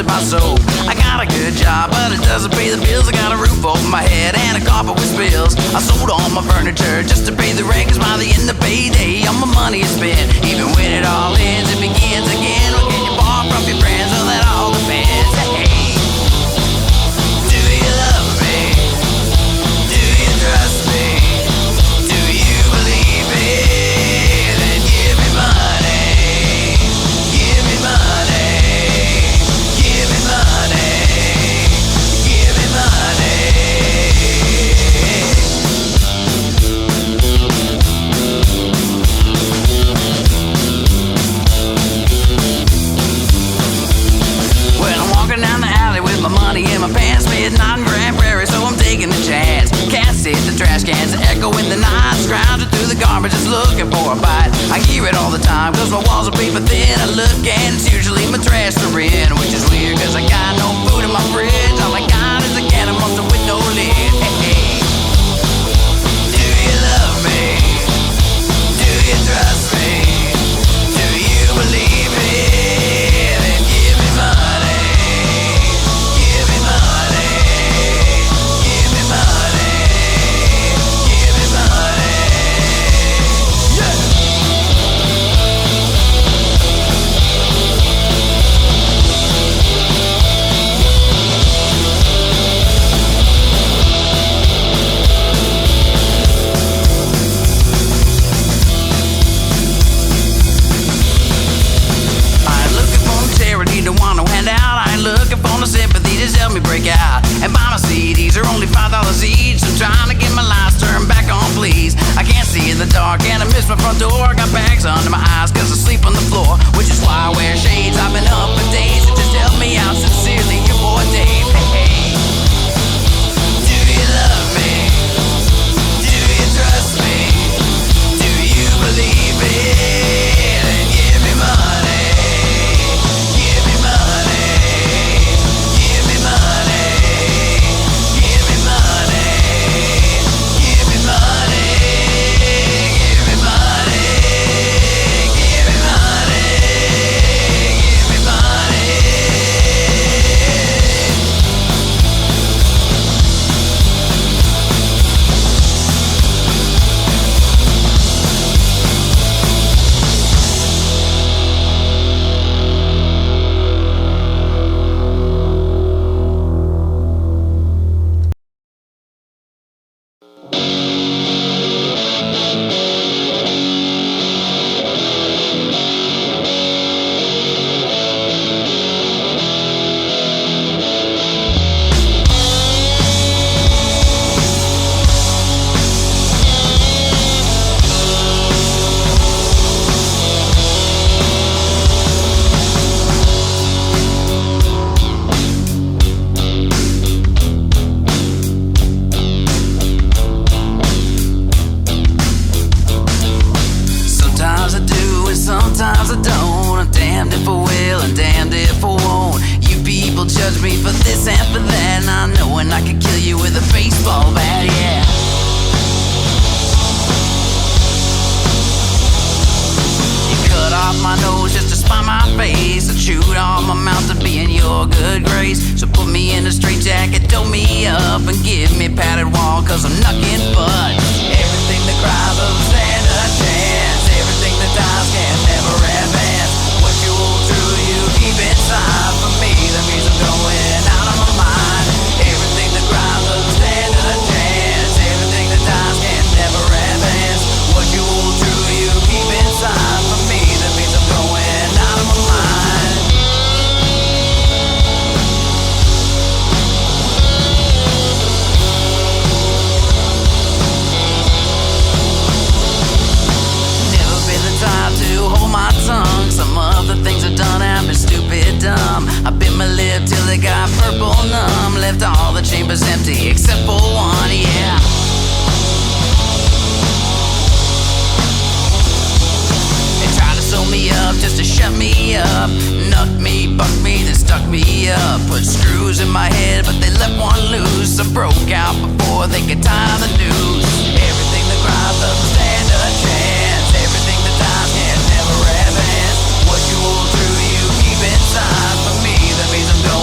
to my soul. I got a good job, but it doesn't pay the bills. I got a roof over my head and a carpet with spills. I sold all my furniture just to pay the rent, 'cause by the end of payday, all my money is spent. Even when it all ends, it begins again. What can you borrow from your friends? Well, that all depends. Hey, do you love me? Do you trust me? Do you believe me? Then give me money. Give me money. Give me money. Give me money. Well, I'm walking down the alley with my money in my pants, midnight in Grand Prairie, so I'm taking a chance. Cats hit the trash cans, echo in the night, scrounging through the garbage, just looking for a bite. I hear it all the time, 'cause my walls are paper thin. I look and it's usually my trash to rent, which is weird, 'cause I got no food in my fridge. All I got is a can of monster with no lid. Hey, hey. Do you love me? Do you trust me? Do you believe me? Then give me money. Give me money. Give me money. Give me money. Yeah. I ain't looking for no charity, don't want no handout. I ain't looking for no sympathy, just help me break out. And buy my CDs are only $5 each. I'm trying to get my lights turned back on, please. I can't see in the dark and I miss my front door. I got bags under my eyes 'cause I sleep on the floor, which is why I wear shades. I've been up for days, so just help me out. Sincerely, your boy Dave. Hey, hey. Do you love me? Do you trust me? Do you believe me? Then give me money. Give me money. Give me money. Give me money. Give me money. Give me money. Give me money. Give me money. Sometimes I do and sometimes I don't. I'm damned if I will and damned if I won't. You people judge me for this and for that, and I know when I could kill you with a baseball bat, yeah. You cut off my nose just to spite my face. I chewed off my mouth to be in your good grace. So put me in a straitjacket, dope me up, and give me a padded wall, 'cause I'm knucking butt. Everything that cries doesn't stand a chance. Everything that dies can never advance. What you hold true, you keep inside. For me, that means I'm going out of my mind. Everything that cries doesn't stand a chance. Everything that dies can never advance. What you hold true, you keep inside. For me, that means I'm going out of my mind. Never been the type to hold my tongue. Some of the things I've done have been stupid dumb. I bit my lip till it got purple numb. Left all the chambers empty except for one, yeah. They tried to sew me up just to shut me up. Nuck me, buck me, then stuck me up. Put screws in my head, but they left one loose. I broke out before they could tie the noose. Everything that cries doesn't stand a chance. Everything that dies can never advance. What you hold true, you keep inside. For me, that means I'm going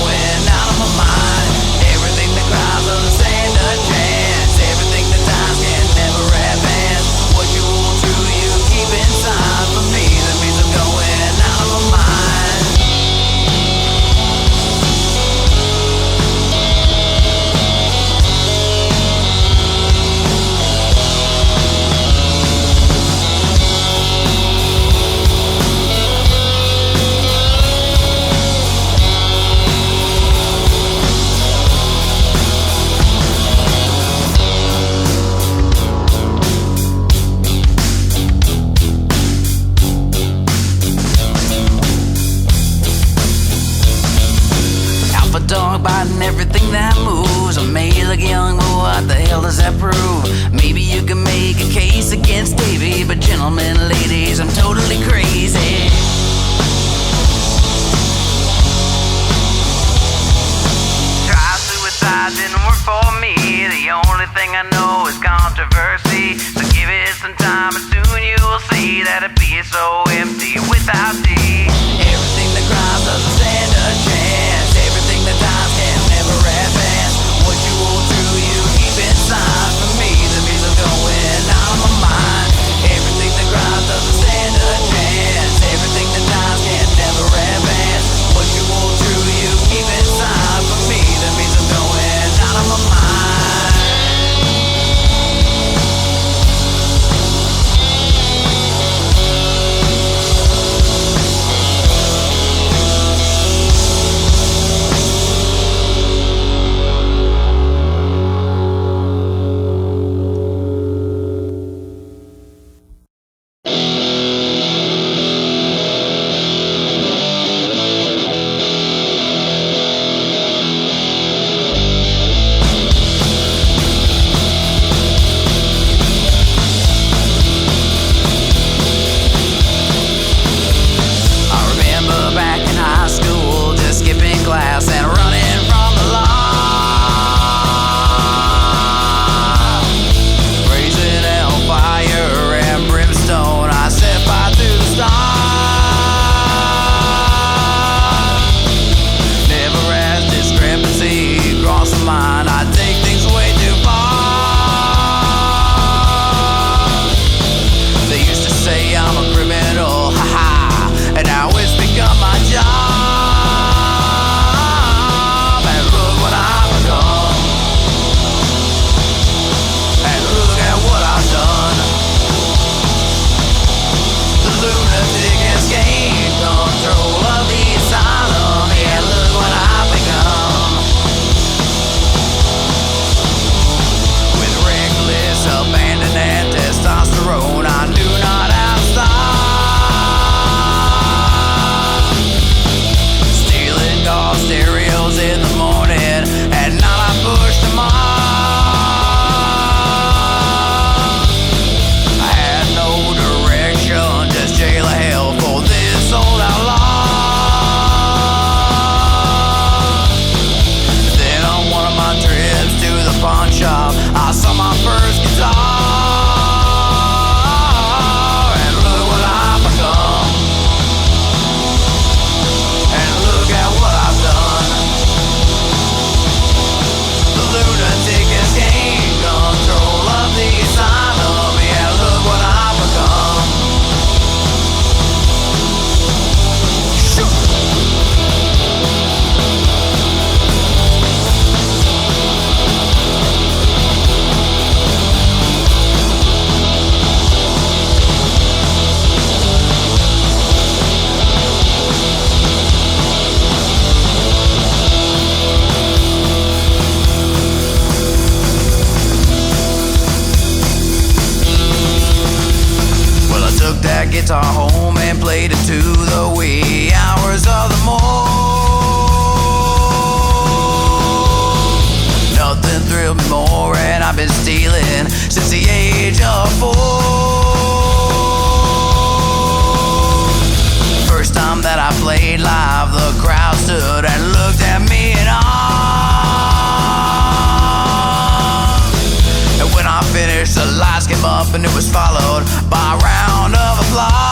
gentlemen, ladies, I'm totally crazy. Try suicide, didn't work for me. The only thing I know is controversy. So give it some time and soon you will see that it'd be so empty without thee. Everything that grinds doesn't stand a chance. Everything that dies can never advance. What you hold true, you keep inside. For me, the music going out of my mind. Everything that grinds doesn't stand a chance. Everything that dies can never advance. What you hold true, you keep inside. For me, the music going out of my mind. Guitar home and played it to the wee hours of the morn. Nothing thrilled me more, and I've been stealing since the age of 4. First time that I played live, the crowd stood and looked at me in awe. And when I finished, the lights came up and it was followed by a round of applause.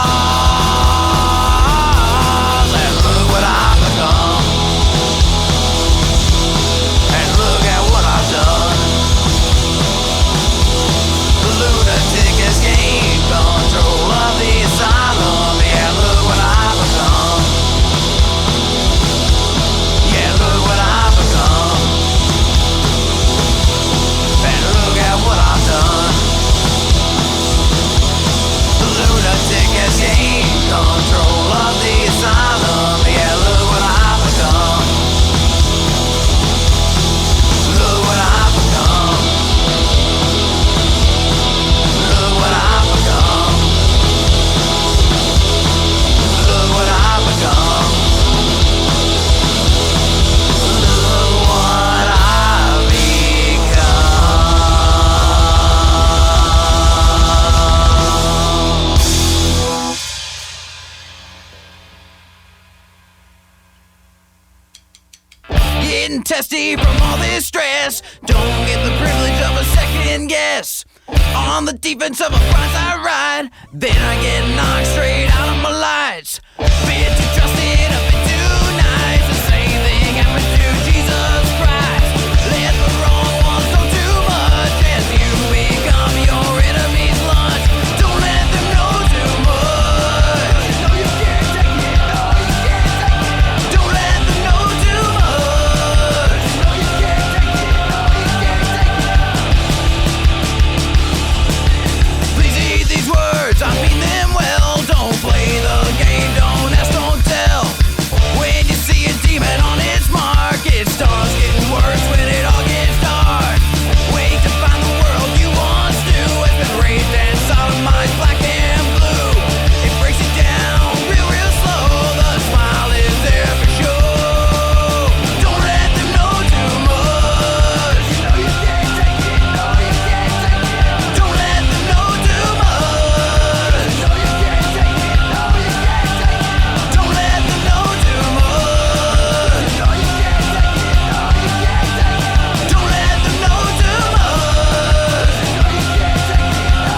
And look what I've become, and look at what I've done. The lunatic has gained control of the asylum. Yeah, look what I've become. Yeah, look what I've become, and look at what I've done. The lunatic has gained testy from all this stress. Don't get the privilege of a second guess. On the defense of a prize I ride, then I get knocked straight out of my lights. Bit too trusted, a bit too nice. The same thing happened to Jesus Christ. Let the wrong ones know too much as you become your enemy's lunch. Don't let them know too much. No, you can't take it. No, you can't take it. Don't let them know too much. No, you can't take it. No, you can't take it. Please heed these words, I mean them well. Don't play the game, don't ask, don't tell. When you see a demon on its mark, it starts getting worse when it all gets dark. Wait to find the world you once knew has been raped and sodomized black and blue. It breaks it down real, real slow. The smile is there for sure. Don't let them know too much. You know you can't take it. No, you can't take it. Don't let them know too much. No, you can't take it. No, you can't take it. Don't let them know too much. No, you can't take it. No, you can't take it. Don't let them know too much. No, you can't take it. No,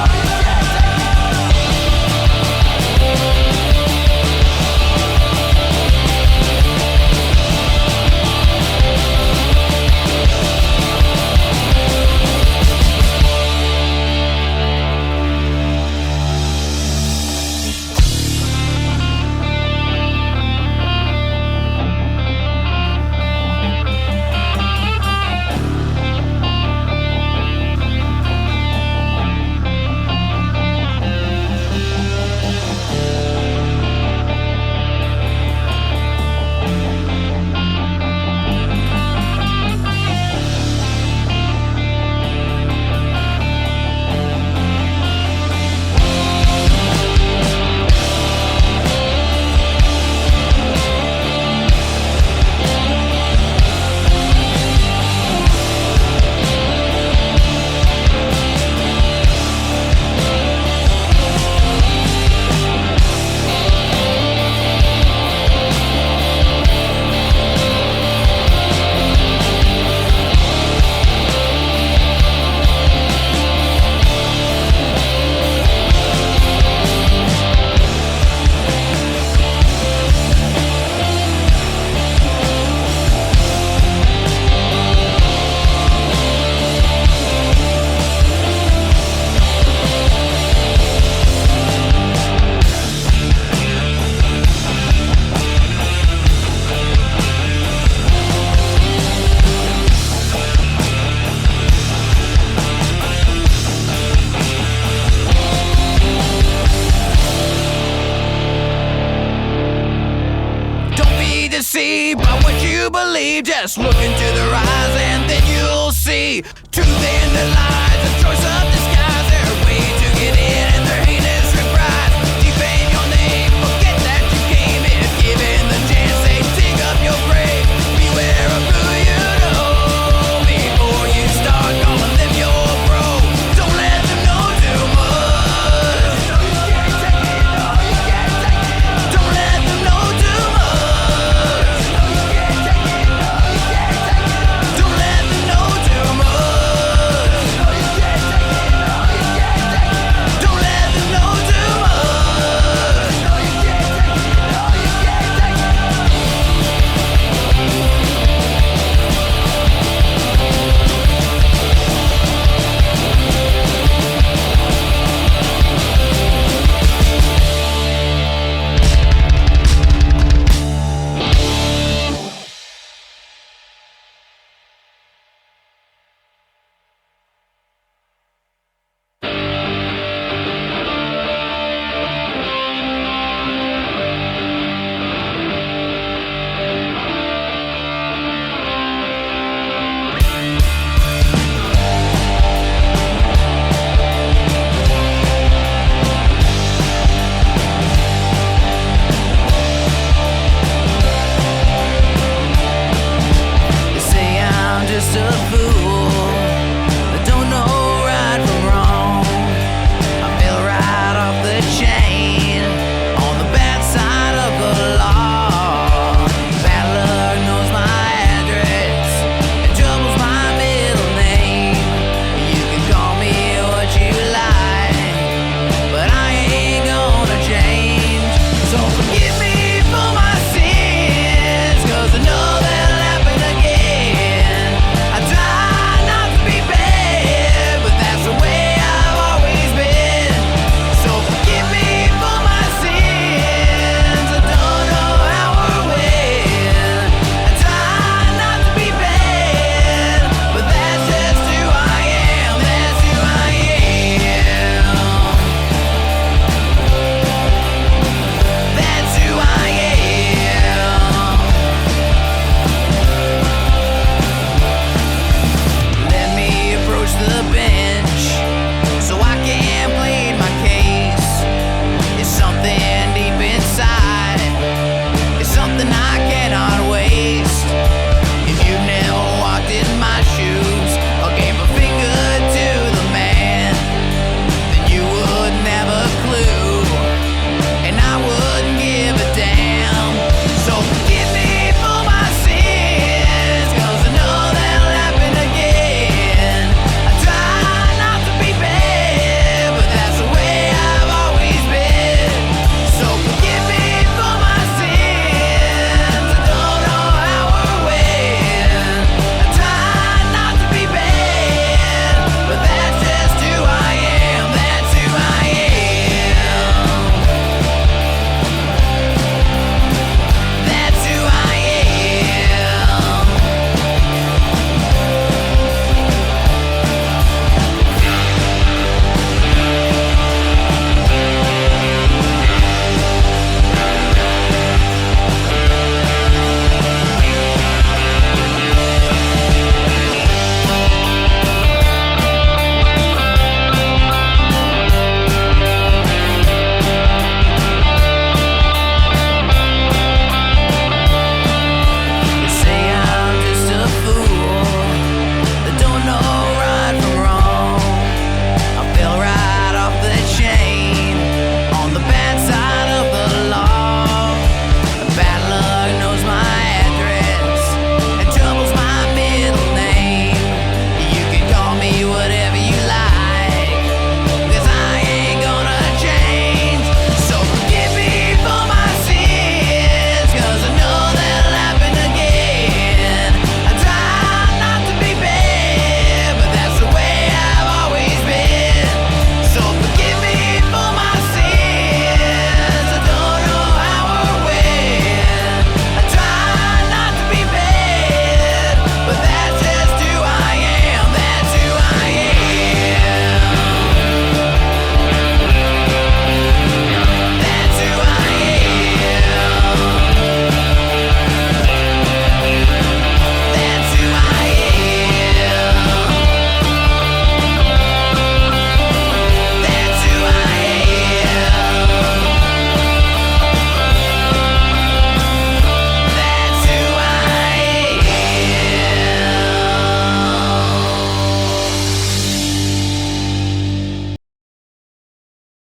you deceived by what you believe. Just look into their eyes and then you'll see truth in their lives.